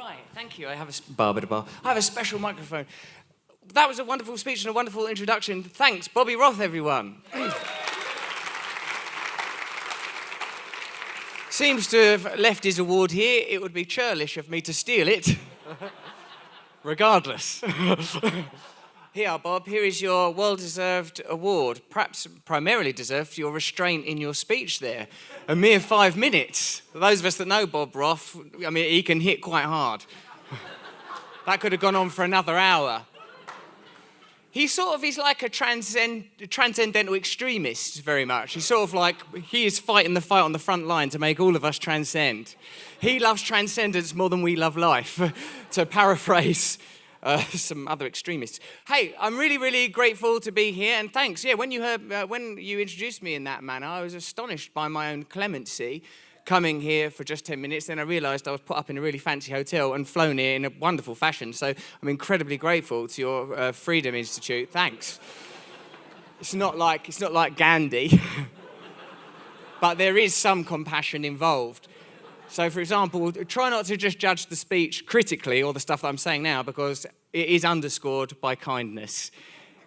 Right, thank you. I have a special microphone. That was a wonderful speech and a wonderful introduction. Thanks, Bobby Roth, everyone. Seems to have left his award here. It would be churlish of me to steal it. Regardless. Here, Bob, here is your well-deserved award, perhaps primarily deserved for your restraint in your speech there. A mere 5 minutes. For those of us that know Bob Roth, I mean, he can hit quite hard. That could have gone on for another hour. He's like a transcendental extremist, very much. He is fighting the fight on the front line to make all of us transcend. He loves transcendence more than we love life, to paraphrase some other extremists. Hey, I'm really, really grateful to be here, and thanks. Yeah, when you introduced me in that manner, I was astonished by my own clemency, coming here for just 10 minutes. Then I realised I was put up in a really fancy hotel and flown here in a wonderful fashion. So I'm incredibly grateful to your Freedom Institute. Thanks. It's not like Gandhi, but there is some compassion involved. So, for example, try not to just judge the speech critically or the stuff that I'm saying now, because it is underscored by kindness.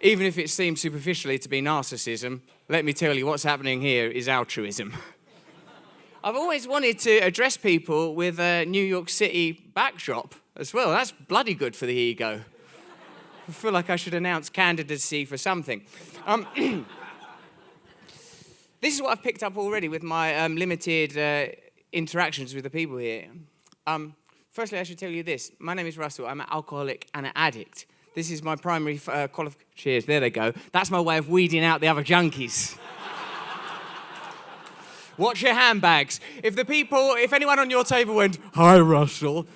Even if it seems superficially to be narcissism, let me tell you, what's happening here is altruism. I've always wanted to address people with a New York City backdrop as well. That's bloody good for the ego. I feel like I should announce candidacy for something. This is what I've picked up already with my limited interactions with the people here. Firstly, I should tell you this. My name is Russell. I'm an alcoholic and an addict. This is my primary qualification. Cheers, there they go. That's my way of weeding out the other junkies. Watch your handbags. If anyone on your table went, "Hi, Russell,"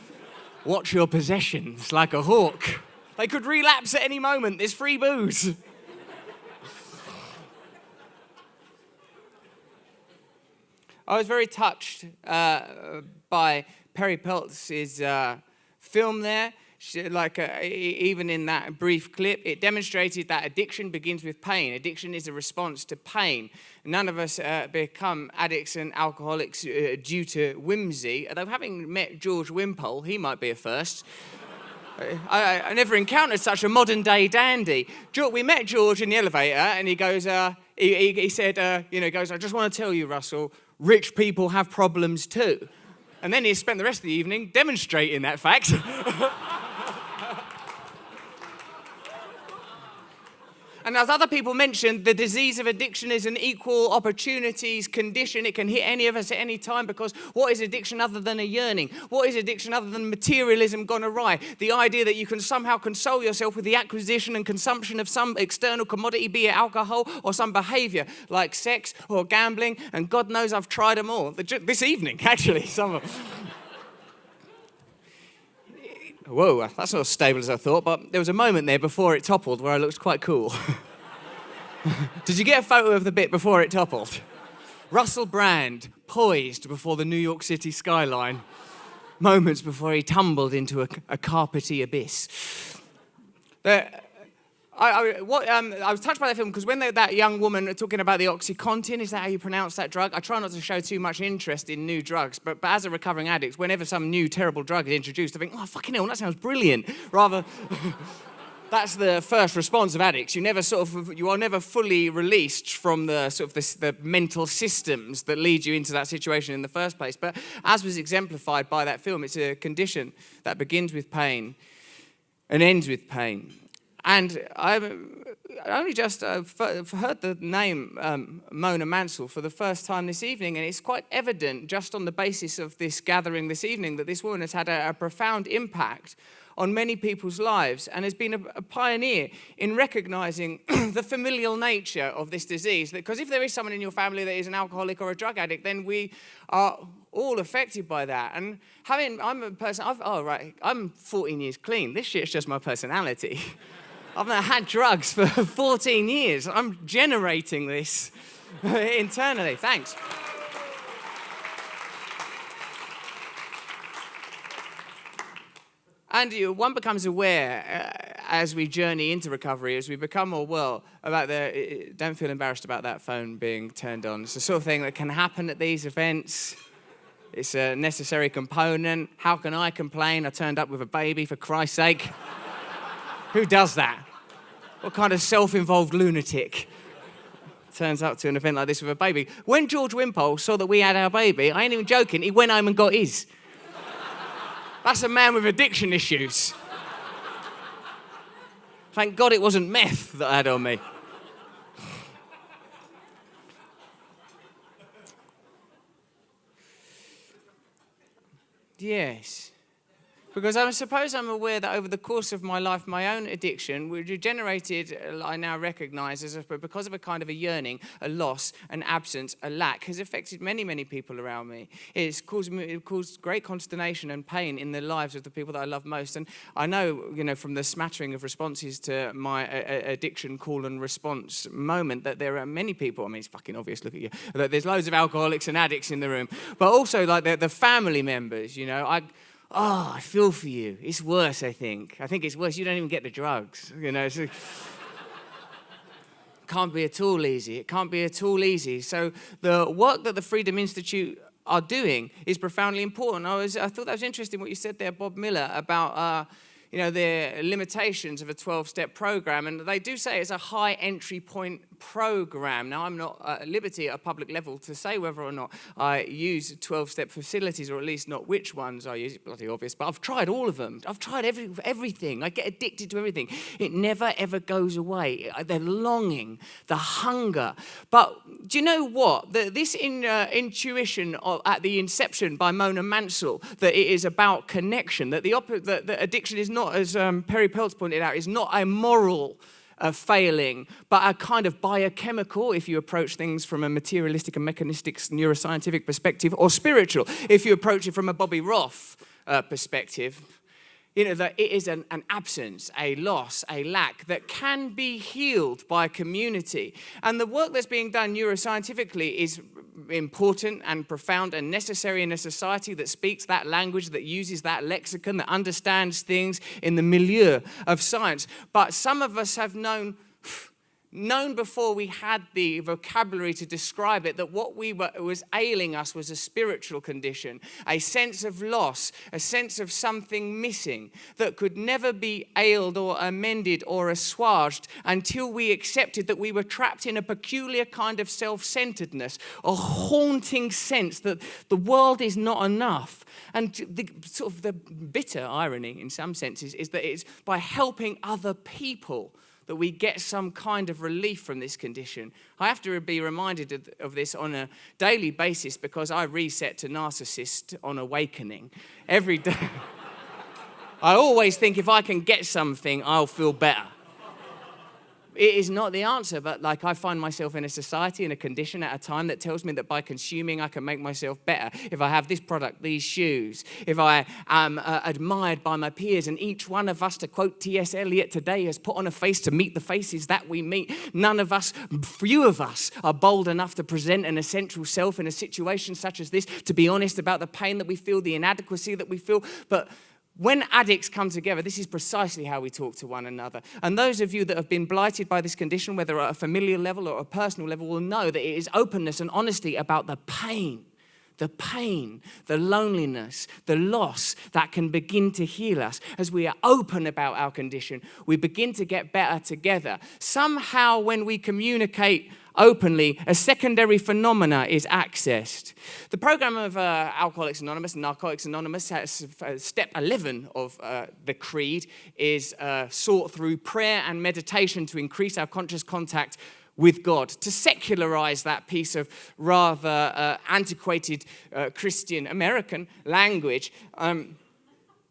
watch your possessions like a hawk. They could relapse at any moment. There's free booze. I was very touched by Perry Peltz's film there. Even in that brief clip, it demonstrated that addiction begins with pain. Addiction is a response to pain. None of us become addicts and alcoholics due to whimsy. Although having met George Wimpole, he might be a first. I never encountered such a modern-day dandy. We met George in the elevator, and he goes, he said, "I just want to tell you, Russell, rich people have problems too." And then he spent the rest of the evening demonstrating that fact. And as other people mentioned, the disease of addiction is an equal opportunities condition. It can hit any of us at any time, because what is addiction other than a yearning? What is addiction other than materialism gone awry? The idea that you can somehow console yourself with the acquisition and consumption of some external commodity, be it alcohol or some behaviour like sex or gambling, and God knows I've tried them all. This evening, actually, some of them. Whoa, that's not as stable as I thought, but there was a moment there before it toppled where I looked quite cool. Did you get a photo of the bit before it toppled? Russell Brand, poised before the New York City skyline, moments before he tumbled into a carpety abyss. I was touched by that film because when that young woman talking about the OxyContin, is that how you pronounce that drug? I try not to show too much interest in new drugs, but as a recovering addict, whenever some new terrible drug is introduced, I think, "Oh, fucking hell, that sounds brilliant." Rather, that's the first response of addicts. You are never fully released from the mental systems that lead you into that situation in the first place. But as was exemplified by that film, it's a condition that begins with pain and ends with pain. And I only just heard the name Mona Mansell for the first time this evening, and it's quite evident just on the basis of this gathering this evening that this woman has had a profound impact on many people's lives and has been a pioneer in recognising the familial nature of this disease. Because if there is someone in your family that is an alcoholic or a drug addict, then we are all affected by that. And I'm a person, I'm 14 years clean. This shit's just my personality. I've not had drugs for 14 years. I'm generating this internally. Thanks. And one becomes aware as we journey into recovery, as we become more well, about don't feel embarrassed about that phone being turned on. It's the sort of thing that can happen at these events. It's a necessary component. How can I complain? I turned up with a baby, for Christ's sake. Who does that? What kind of self-involved lunatic turns up to an event like this with a baby? When George Wimpole saw that we had our baby, I ain't even joking, he went home and got his. That's a man with addiction issues. Thank God it wasn't meth that I had on me. Yes. Because I suppose I'm aware that over the course of my life, my own addiction, which generated, I now recognise, because of a kind of a yearning, a loss, an absence, a lack, has affected many, many people around me. It caused great consternation and pain in the lives of the people that I love most. And I know, from the smattering of responses to my addiction call and response moment, that there are many people, I mean, it's fucking obvious, look at you, that there's loads of alcoholics and addicts in the room, but also like the family members, I feel for you. It's worse, I think. I think it's worse. You don't even get the drugs, So can't be at all easy. It can't be at all easy. So the work that the Freedom Institute are doing is profoundly important. I thought that was interesting what you said there, Bob Miller, about the limitations of a 12-step program, and they do say it's a high entry point program. Now, I'm not at liberty at a public level to say whether or not I use 12-step facilities, or at least not which ones I use. It's bloody obvious, but I've tried all of them. I've tried everything. I get addicted to everything. It never, ever goes away. The longing, the hunger. But do you know what? This intuition at the inception by Mona Mansell, that it is about connection, that that addiction is not, as Perry Peltz pointed out, is not a moral failing, but a kind of biochemical, if you approach things from a materialistic and mechanistic neuroscientific perspective, or spiritual, if you approach it from a Bobby Roth perspective. That it is an absence, a loss, a lack that can be healed by a community. And the work that's being done neuroscientifically is important and profound and necessary in a society that speaks that language, that uses that lexicon, that understands things in the milieu of science. But some of us have known before we had the vocabulary to describe it, that what was ailing us was a spiritual condition, a sense of loss, a sense of something missing that could never be ailed or amended or assuaged until we accepted that we were trapped in a peculiar kind of self-centeredness, a haunting sense that the world is not enough. And the bitter irony in some senses is that it's by helping other people that we get some kind of relief from this condition. I have to be reminded of this on a daily basis because I reset to narcissist on awakening every day. I always think if I can get something, I'll feel better. It is not the answer, but I find myself in a society, in a condition at a time that tells me that by consuming, I can make myself better. If I have this product, these shoes, if I am admired by my peers, and each one of us, to quote T.S. Eliot today, has put on a face to meet the faces that we meet. Few of us are bold enough to present an essential self in a situation such as this, to be honest about the pain that we feel, the inadequacy that we feel, but when addicts come together, this is precisely how we talk to one another. And those of you that have been blighted by this condition, whether at a familial level or a personal level, will know that it is openness and honesty about the pain, the loneliness, the loss that can begin to heal us. As we are open about our condition, we begin to get better together. Somehow, when we communicate openly, a secondary phenomena is accessed. The program of Alcoholics Anonymous and Narcotics Anonymous has step 11 of the creed is sought through prayer and meditation to increase our conscious contact with God, to secularize that piece of rather antiquated Christian American language.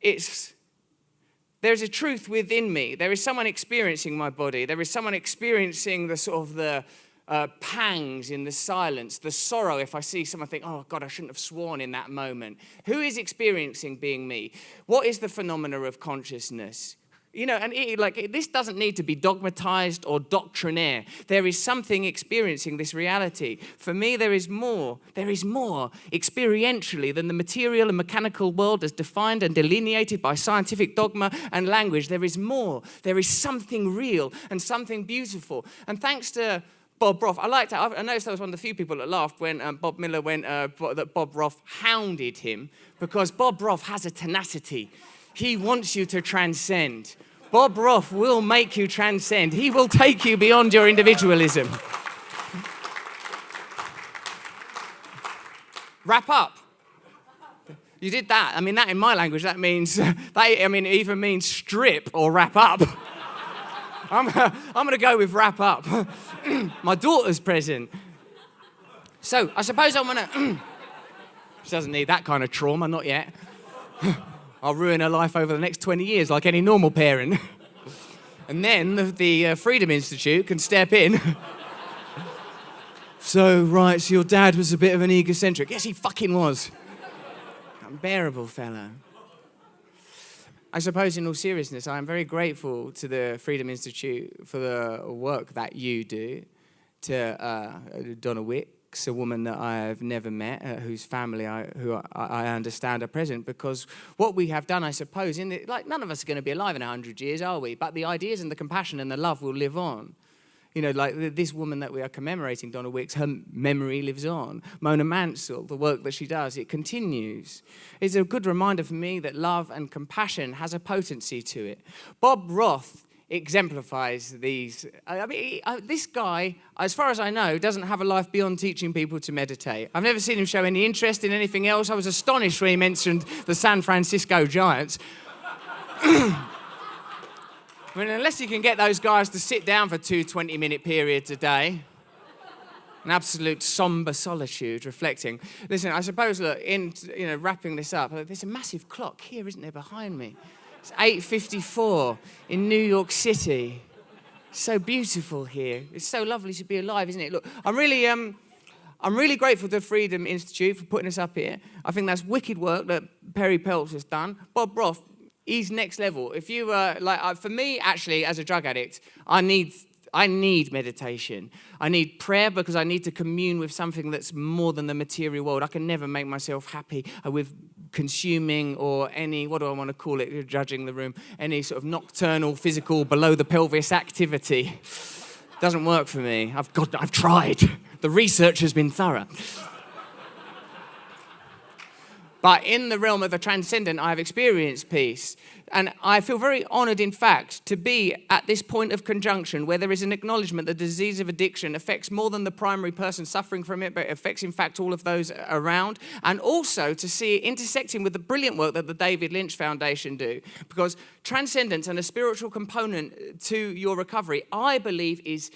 There's a truth within me. There is someone experiencing my body. There is someone experiencing the pangs in the silence, the sorrow if I see someone think, oh God, I shouldn't have sworn in that moment. Who is experiencing being me? What is the phenomena of consciousness? This doesn't need to be dogmatized or doctrinaire. There is something experiencing this reality. For me, there is more experientially than the material and mechanical world as defined and delineated by scientific dogma and language. There is more. There is something real and something beautiful. And thanks to Bob Roth. I liked it. I noticed I was one of the few people that laughed when Bob Miller went that Bob Roth hounded him, because Bob Roth has a tenacity. He wants you to transcend. Bob Roth will make you transcend. He will take you beyond your individualism. Wrap up. You did that. I mean, that in my language, that means, it even means strip or wrap up. I'm going to go with wrap up. My daughter's present. So, I suppose I'm going to... She doesn't need that kind of trauma, not yet. I'll ruin her life over the next 20 years like any normal parent. And then the Freedom Institute can step in. So your dad was a bit of an egocentric. Yes, he fucking was. Unbearable fella. I suppose in all seriousness, I am very grateful to the Freedom Institute for the work that you do, to Donna Wicks, a woman that I have never met, whose family I understand are present, because what we have done, I suppose, none of us are going to be alive in 100 years, are we? But the ideas and the compassion and the love will live on. You know, like this woman that we are commemorating, Donna Wicks, her memory lives on. Mona Mansell, the work that she does, it continues. It's a good reminder for me that love and compassion has a potency to it. Bob Roth exemplifies these. This guy, as far as I know, doesn't have a life beyond teaching people to meditate. I've never seen him show any interest in anything else. I was astonished when he mentioned the San Francisco Giants. I mean, unless you can get those guys to sit down for 2 20-minute periods a day, an absolute somber solitude, reflecting. Listen, I suppose, look, wrapping this up, there's a massive clock here, isn't there, behind me? It's 8:54 in New York City. So beautiful here. It's so lovely to be alive, isn't it? Look, I'm really grateful to the Freedom Institute for putting us up here. I think that's wicked work that Perry Peltz has done. Bob Roth, he's next level. If you for me, actually, as a drug addict, I need meditation. I need prayer, because I need to commune with something that's more than the material world. I can never make myself happy with consuming or any, what do I want to call it, judging the room, any sort of nocturnal, physical, below the pelvis activity. Doesn't work for me. I've tried. The research has been thorough. But in the realm of the transcendent, I have experienced peace. And I feel very honoured, in fact, to be at this point of conjunction where there is an acknowledgement that the disease of addiction affects more than the primary person suffering from it, but it affects, in fact, all of those around. And also to see it intersecting with the brilliant work that the David Lynch Foundation do. Because transcendence and a spiritual component to your recovery, I believe, is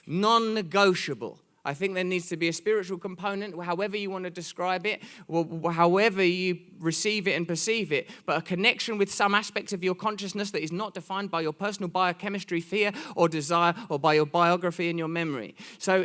non-negotiable. I think there needs to be a spiritual component, however you want to describe it, or however you receive it and perceive it, but a connection with some aspects of your consciousness that is not defined by your personal biochemistry, fear, or desire, or by your biography and your memory. So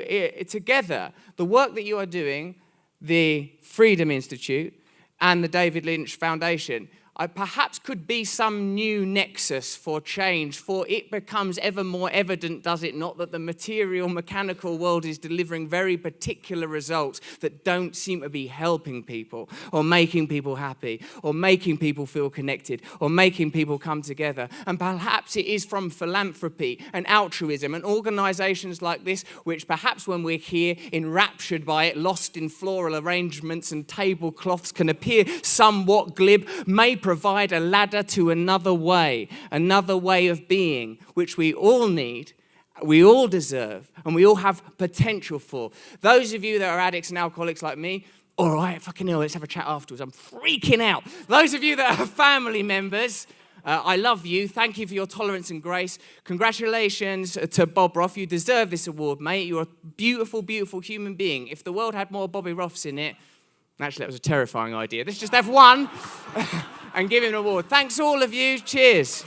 together, the work that you are doing, the Freedom Institute and the David Lynch Foundation, perhaps could be some new nexus for change, for it becomes ever more evident, does it not, that the material, mechanical world is delivering very particular results that don't seem to be helping people, or making people happy, or making people feel connected, or making people come together. And perhaps it is from philanthropy and altruism and organisations like this, which perhaps when we're here, enraptured by it, lost in floral arrangements and tablecloths, can appear somewhat glib, may provide a ladder to another way of being, which we all need, we all deserve, and we all have potential for. Those of you that are addicts and alcoholics like me, all right, fucking hell, let's have a chat afterwards. I'm freaking out. Those of you that are family members, I love you. Thank you for your tolerance and grace. Congratulations to Bob Roth. You deserve this award, mate. You're a beautiful, beautiful human being. If the world had more Bobby Roths in it, actually, that was a terrifying idea. Let's just have one and give him an award. Thanks, all of you. Cheers.